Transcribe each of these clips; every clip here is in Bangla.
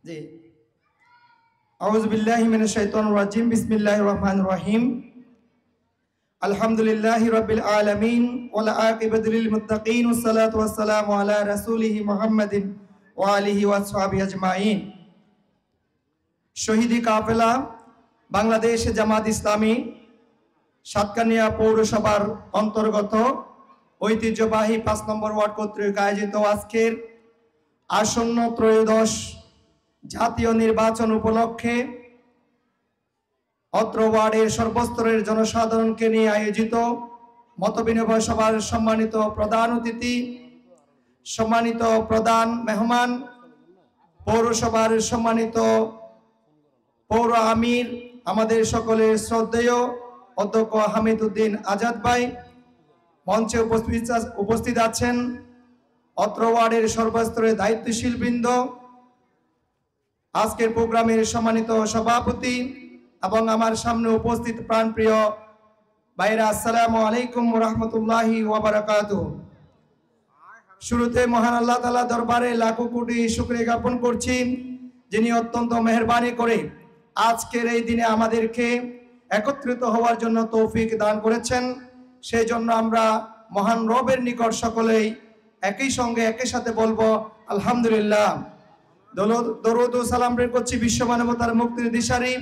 জি, আউযু বিল্লাহি মিনাশ শাইতানির রাজিম। বিসমিল্লাহির রহমানির রহিম। আলহামদুলিল্লাহি রাব্বিল আলামিন ওয়াল আকিবাতু লিল মুত্তাকিন ওয়াসসালাতু ওয়াসসালামু আলা রাসূলিহি মুহাম্মাদিন ওয়া আলিহি ওয়া আসহাবিহি আজমাইন। শহীদি কাফেলা বাংলাদেশ জামাত ইসলামী সাতকানিয়া পৌরসভার অন্তর্গত ঐতিহ্যবাহী ৫ নম্বর ওয়ার্ড কর্তৃক আয়োজিত আজকের আসন্ন ত্রয়োদশ জাতীয় নির্বাচন উপলক্ষে অত্র ওয়ার্ডের সর্বস্তরের জনসাধারণকে নিয়ে আয়োজিত মতবিনিময় সভার সম্মানিত প্রধান অতিথি, সম্মানিত প্রধান মেহমান, পৌরসভার সম্মানিত পৌর আমির, আমাদের সকলের শ্রদ্ধেয় অধ্যক্ষ হামিদ উদ্দিন আজাদ ভাই, মঞ্চে উপস্থিত আছেন অত্র ওয়ার্ডের সর্বস্তরের দায়িত্বশীল বৃন্দ, আজকের প্রোগ্রামের সম্মানিত সভাপতি এবং আমার সামনে উপস্থিত প্রাণপ্রিয় ভাইরা, আসসালামু আলাইকুম ওয়া রাহমাতুল্লাহি ওয়া বারাকাতুহু। শুরুতে মহান আল্লাহ তাআলা দরবারে লাখো কোটি শুকরিয়া জ্ঞাপন করছি, যিনি অত্যন্ত মেহেরবানি করে আজকের এই দিনে আমাদেরকে একত্রিত হওয়ার জন্য তৌফিক দান করেছেন। সেই জন্য আমরা মহান রবের নিকট সকলেই একই সঙ্গে একই সাথে বলবো আলহামদুলিল্লাহ। দরুদ ও সালাম প্রেরণ করছি বিশ্ব মানবতার মুক্তির দিশারি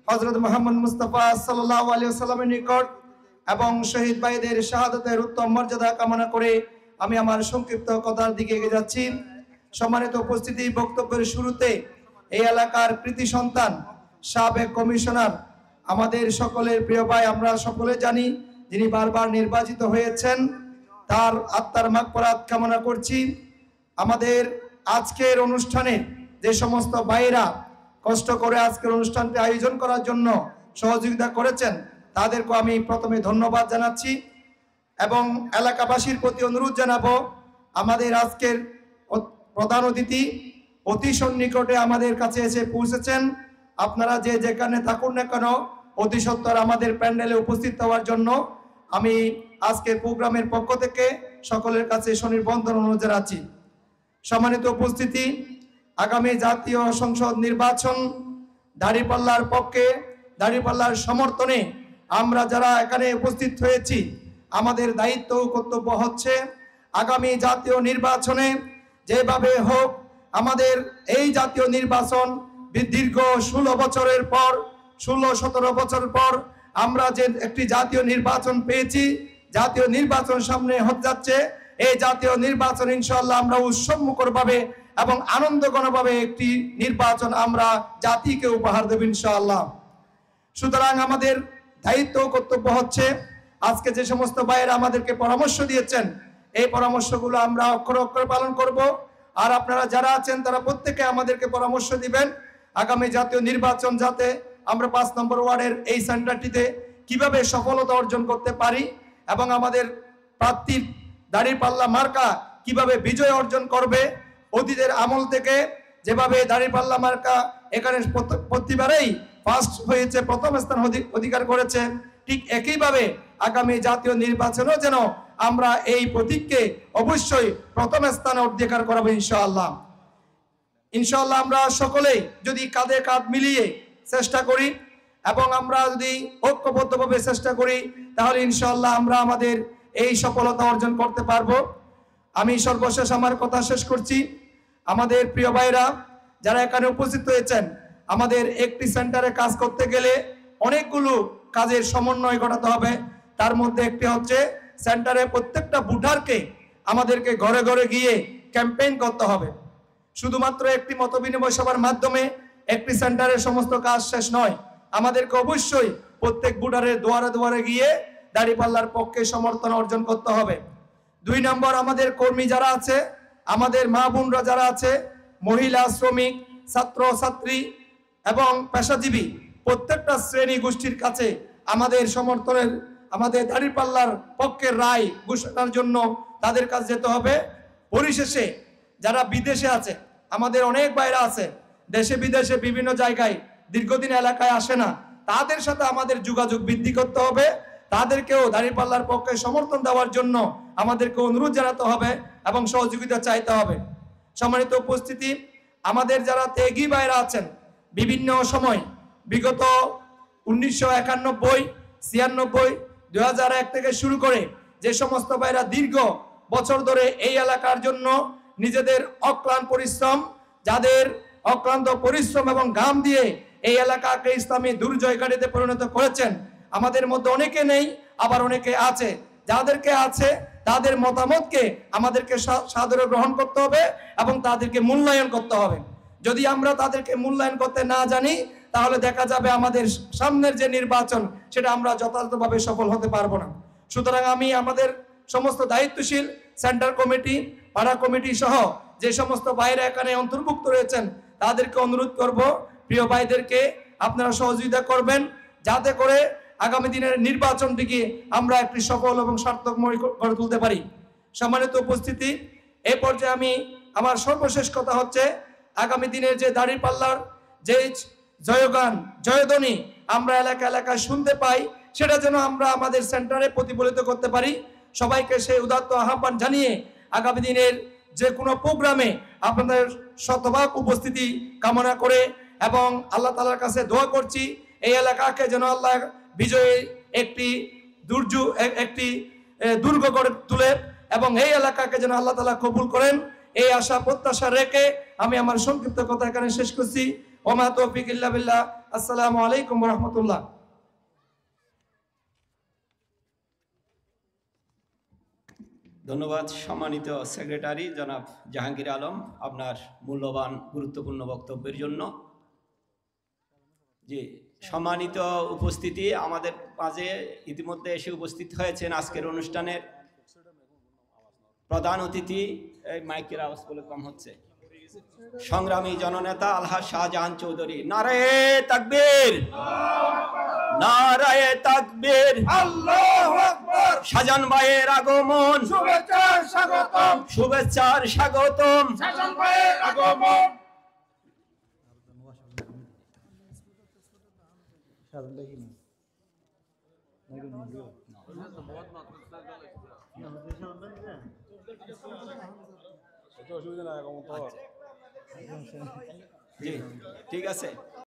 হযরত মুহাম্মদ মুস্তাফা সাল্লাল্লাহু আলাইহি ওয়াসাল্লামের নিকট এবং শহীদ ভাইদের শাহাদাতের উত্তম মর্যাদা কামনা করে আমি আমার সংক্ষিপ্ত কথার দিকে এগিয়ে যাচ্ছি। সম্মানিত উপস্থিতি, বক্তব্যের শুরুতে এই এলাকার কৃতি সন্তান সাবেক কমিশনার, আমাদের সকলের প্রিয় ভাই, আমরা সকলে জানি যিনি বারবার নির্বাচিত হয়েছেন, তার আত্মার মাগফিরাত কামনা করছি। আমাদের আজকের অনুষ্ঠানে যে সমস্ত ভাইরা কষ্ট করে আজকের অনুষ্ঠানটি আয়োজন করার জন্য সহযোগিতা করেছেন, তাদেরকে আমি প্রথমে ধন্যবাদ জানাচ্ছি এবং এলাকাবাসীর প্রতি অনুরোধ জানাবো, আমাদের আজকের প্রধান অতিথি অতি সন্নিকটে আমাদের কাছে এসে পৌঁছেছেন। আপনারা যে যেখানে থাকুন না কেন অতি সত্বর আমাদের প্যান্ডেলে উপস্থিত হওয়ার জন্য আমি আজকের প্রোগ্রামের পক্ষ থেকে সকলের কাছে সনির্বন্ধন অনুরোধ জানাচ্ছি। সম্মানিত উপস্থিতি, আগামী জাতীয় সংসদ নির্বাচন দাঁড়িপাল্লার পক্ষে, দাঁড়িপাল্লার সমর্থনে আমরা যারা এখানে উপস্থিত হয়েছি, আমাদের দায়িত্ব ও কর্তব্য হচ্ছে আগামী জাতীয় নির্বাচনে যেভাবে হোক আমাদের এই জাতীয় নির্বাচন দীর্ঘ 16 বছরের পর, 16-17 বছর পর আমরা যে একটি জাতীয় নির্বাচন পেয়েছি, জাতীয় নির্বাচন সামনে হতে যাচ্ছে। এই জাতীয় নির্বাচন ইনশাআল্লাহ আমরা উৎসবমুখরভাবে এবং আনন্দঘনভাবে একটি নির্বাচন আমরা জাতিকে উপহার দেব ইনশাআল্লাহ। সুতরাং আমাদের দায়িত্ব কর্তব্য হচ্ছে আজকে যে সমস্ত ভাইয়েরা আমাদেরকে পরামর্শ দিয়েছেন, এই পরামর্শগুলো আমরা অক্ষরে অক্ষরে পালন করব। আর আপনারা যারা আছেন তারা প্রত্যেকে আমাদেরকে পরামর্শ দিবেন আগামী জাতীয় নির্বাচন যাতে আমরা 5 নম্বর ওয়ার্ডের এই সেন্টারটিতে কিভাবে সফলতা অর্জন করতে পারি এবং আমাদের প্রার্থীর দাঁড়িপাল্লা মার্কা কিভাবে বিজয় অর্জন করবে। অতীতের আমল থেকে যেভাবে দাঁড়িপাল্লা মার্কা এখানে প্রতিবারেই ফার্স্ট হয়েছে, প্রথম স্থান অধিকার করেছে, ঠিক একইভাবে আগামী জাতীয় নির্বাচনেও যেন আমরা এই প্রতীককে অবশ্যই প্রথম স্থানে অধিকার করাবো ইনশাআল্লাহ। ইনশাআল্লাহ আমরা সকলেই যদি কাঁধে কাঁধ মিলিয়ে চেষ্টা করি এবং আমরা যদি ঐক্যবদ্ধভাবে চেষ্টা করি, তাহলে ইনশাআল্লাহ আমরা আমাদের এই সফলতা অর্জন করতে পারবো। আমি সর্বশেষ আমার কথা শেষ করছি। আমাদের প্রিয় ভাইরা যারা এখানে উপস্থিত হয়েছেন, আমাদের একটি সেন্টারে কাজ করতে গেলে অনেকগুলো কাজের সমন্বয় ঘটাতে হবে। তার মধ্যে একটি হচ্ছে সেন্টারে প্রত্যেকটা ভোটারকে আমাদেরকে ঘরে ঘরে গিয়ে ক্যাম্পেইন করতে হবে। শুধুমাত্র একটি মতবিনিময় সভার মাধ্যমে একটি সেন্টারের সমস্ত কাজ শেষ নয়, আমাদেরকে অবশ্যই প্রত্যেক ভোটারের দুয়ারে দুয়ারে গিয়ে দাঁড়িপাল্লার পক্ষে সমর্থন অর্জন করতে হবে। 2 নম্বর, আমাদের কর্মী যারা আছে, আমাদের মা বোনরা যারা আছে, মহিলা, শ্রমিক, ছাত্র ছাত্রী এবং পেশাজীবী প্রত্যেকটা শ্রেণী গোষ্ঠীর কাছে আমাদের সমর্থনের, আমাদের দাঁড়িপাল্লার পক্ষের রায় ঘোষণার জন্য তাদের কাছে যেতে হবে। পরিশেষে যারা বিদেশে আছে, আমাদের অনেক বাইরে আছে, দেশে বিদেশে বিভিন্ন জায়গায় দীর্ঘদিন এলাকায় আসে না, তাদের সাথে আমাদের যোগাযোগ বৃদ্ধি করতে হবে। তাদেরকেও দাঁড়িপাল্লার পক্ষে সমর্থন দেওয়ার জন্য আমাদেরকে অনুরোধ জানাতে হবে এবং সহযোগিতা চাইতে হবে। সম্মানিত উপস্থিতি, আমাদের যারা ত্যাগী ভাইরা আছেন বিভিন্ন সময় বিগত 1991, 96, 2001 থেকে শুরু করে যে সমস্ত ভাইরা দীর্ঘ বছর ধরে এই এলাকার জন্য নিজেদের অক্লান্ত পরিশ্রম, যাদের অক্লান্ত পরিশ্রম এবং ঘাম দিয়ে এই এলাকাকে ইসলামী দুর্জয়কারীতে পরিণত করেছেন, আমাদের মধ্যে অনেকে নেই, আবার অনেকে আছে। যাদেরকে আছে তাদের মতামতকে আমাদেরকে সাদরে গ্রহণ করতে হবে এবং তাদেরকে মূল্যায়ন করতে হবে। যদি আমরা তাদেরকে মূল্যায়ন করতে না জানি তাহলে দেখা যাবে আমাদের সামনের যে নির্বাচন সেটা আমরা যথাযথভাবে সফল হতে পারবো না। সুতরাং আমি আমাদের সমস্ত দায়িত্বশীল সেন্টার কমিটি, পাড়া কমিটি সহ যে সমস্ত ভাইরা এখানে অন্তর্ভুক্ত রয়েছেন তাদেরকে অনুরোধ করব, প্রিয় ভাইদেরকে আপনারা সহযোগিতা করবেন যাতে করে আগামী দিনের নির্বাচনটিকে আমরা একটি সফল এবং সার্থকময় করে তুলতে পারি। সম্মানিত উপস্থিতি, এই পর্যায়ে আমি আমার সর্বশেষ কথা হচ্ছে, আগামী দিনের যে দাঁড়িপাল্লার যে জয়গান জয়ধ্বনি আমরা এলাকা এলাকায় শুনতে পাই সেটা যেন আমরা আমাদের সেন্টারে প্রতিফলিত করতে পারি। সবাইকে সেই উদাত্ত আহ্বান জানিয়ে আগামী দিনের যে কোনো প্রোগ্রামে আপনাদের শতভাগ উপস্থিতি কামনা করে এবং আল্লাহ তাআলার কাছে দোয়া করছি এই এলাকাকে যেন আল্লাহ বিজয়ী একটি দুর্গ করে তুলে এবং এই এলাকাকে যেন আল্লাহ তাআলা কবুল করেন, এই আশা প্রত্যাশা রেখে আমি আমার সংক্ষিপ্ত কথা এখানে শেষ করছি। ওমা তৌফিক ইল্লা বিল্লাহ। আসসালামু আলাইকুম ওয়া রাহমাতুল্লাহ। ধন্যবাদ সম্মানিত সেক্রেটারি জনাব জাহাঙ্গীর আলম আপনার মূল্যবান গুরুত্বপূর্ণ বক্তব্যের জন্য। জি, সম্মানিত উপস্থিতি, আমাদের মাঝে ইতিমধ্যে এসে উপস্থিত হয়েছেন আজকের অনুষ্ঠানের প্রধান অতিথি, এই মাইকের আওয়াজ বলে কম হচ্ছে, সংগ্রামী জননেতা আলহাজ শাহজাহান চৌধুরী। নারায়ে তাকবীর, নারায়ে তাকবীর, আল্লাহু আকবার। শাহজাহান ভাইয়ের আগমন, শুভেচ্ছার স্বাগতম, শুভেচ্ছার স্বাগতম, শাহজাহান ভাইয়ের আগমন। জি ঠিক আছে।